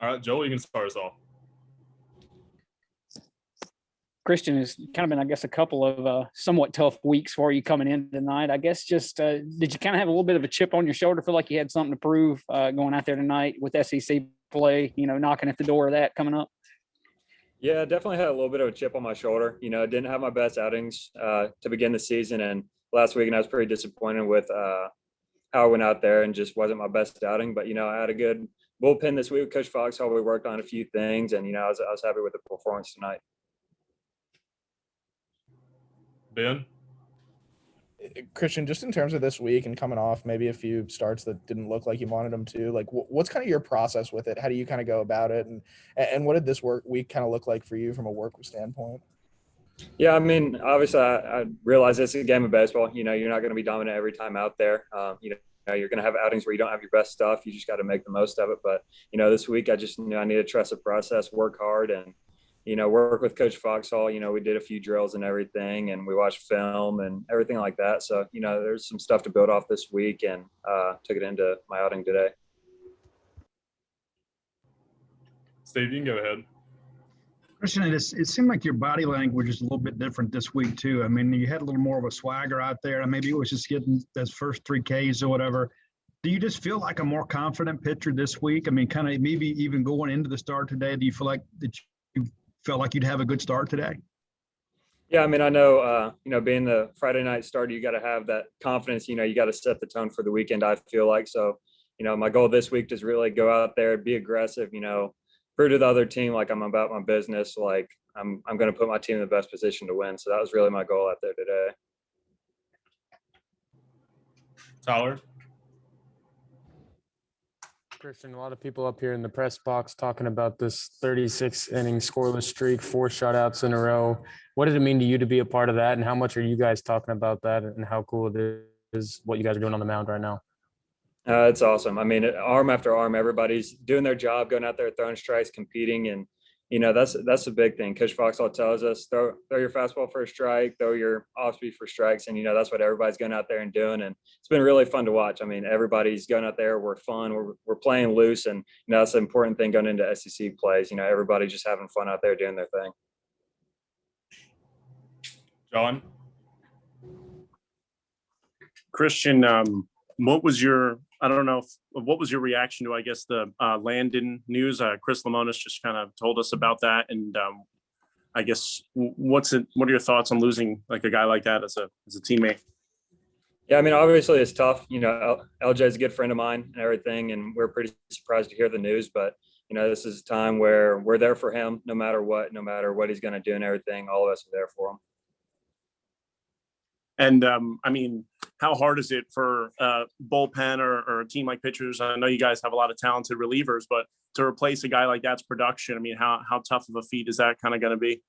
All right, Joel, you can start us off. Christian, has kind of been, I guess, a couple of somewhat tough weeks for you coming in tonight. I guess just did you kind of have a little bit of a chip on your shoulder? Feel like you had something to prove going out there tonight with SEC play, knocking at the door of that coming up? Yeah, definitely had a little bit of a chip on my shoulder. I didn't have my best outings to begin the season, and last week, and I was pretty disappointed with how I went out there and just wasn't my best outing. But I had a good bullpen this week with Coach Foxhall. We worked on a few things, and I was happy with the performance tonight. Ben? Christian, just in terms of this week and coming off maybe a few starts that didn't look like you wanted them to, like what's kind of your process with it? How do you kind of go about it? And what did this week kind of look like for you from a work standpoint? Yeah, I mean, obviously I realize it's a game of baseball. You're not going to be dominant every time out there. You're going to have outings where you don't have your best stuff. You just got to make the most of it. But, this week I just I need to trust the process, work hard, and work with Coach Foxhall. We did a few drills and everything, and we watched film and everything like that. So, there's some stuff to build off this week, and took it into my outing today. Steve, you can go ahead. Christian, it seemed like your body language is a little bit different this week too. I mean, you had a little more of a swagger out there, and maybe it was just getting those first 3 Ks or whatever. Do you just feel like a more confident pitcher this week? I mean, kind of maybe even going into the start today, do you feel like that you felt like you'd have a good start today? Yeah, I mean, I know, being the Friday night starter, you got to have that confidence. You got to set the tone for the weekend, I feel like. So, my goal this week is really go out there, be aggressive, prove to the other team like I'm about my business, like I'm going to put my team in the best position to win. So that was really my goal out there today. Tyler? Christian, a lot of people up here in the press box talking about this 36-inning scoreless streak, 4 shutouts in a row. What did it mean to you to be a part of that, and how much are you guys talking about that, and how cool it is what you guys are doing on the mound right now? It's awesome. I mean, arm after arm, everybody's doing their job, going out there, throwing strikes, competing, and that's the big thing. Coach Foxhall tells us throw your fastball for a strike, throw your off speed for strikes, and that's what everybody's going out there and doing. And it's been really fun to watch. I mean, everybody's going out there. We're fun. We're playing loose, and that's the important thing going into SEC plays. Everybody just having fun out there doing their thing. John? Christian, what was your reaction to, I guess, the Landon news? Chris Lemonis just kind of told us about that. And I guess, what are your thoughts on losing like a guy like that as a teammate? Yeah, I mean, obviously it's tough. LJ is a good friend of mine and everything, and we're pretty surprised to hear the news. But, this is a time where we're there for him no matter what he's going to do and everything. All of us are there for him. And, I mean, how hard is it for a bullpen or a team like pitchers? I know you guys have a lot of talented relievers, but to replace a guy like that's production, I mean, how tough of a feat is that kind of going to be?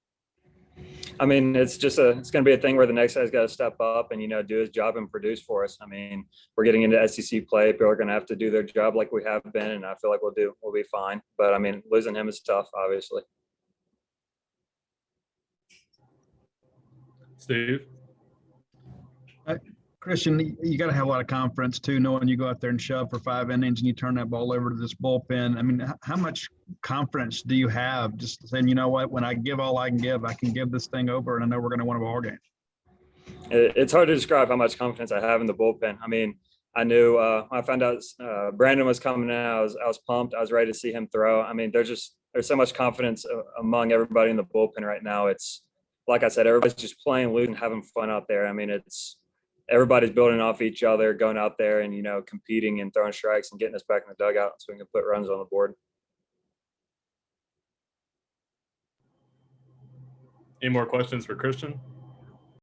I mean, it's going to be a thing where the next guy's got to step up and, do his job and produce for us. I mean, we're getting into SEC play. People are going to have to do their job like we have been, and I feel like we'll be fine. But, I mean, losing him is tough, obviously. Steve? Christian, you got to have a lot of confidence too, knowing you go out there and shove for 5 innings and you turn that ball over to this bullpen. I mean, how much confidence do you have just saying, you know what, when I give all I can give this thing over, and I know we're going to win a ball game? It's hard to describe how much confidence I have in the bullpen. I mean, I knew when I found out Brandon was coming in, I was pumped. I was ready to see him throw. I mean, there's so much confidence among everybody in the bullpen right now. It's like I said, everybody's just playing loose and having fun out there. I mean, everybody's building off each other, going out there and, competing and throwing strikes and getting us back in the dugout so we can put runs on the board. Any more questions for Christian?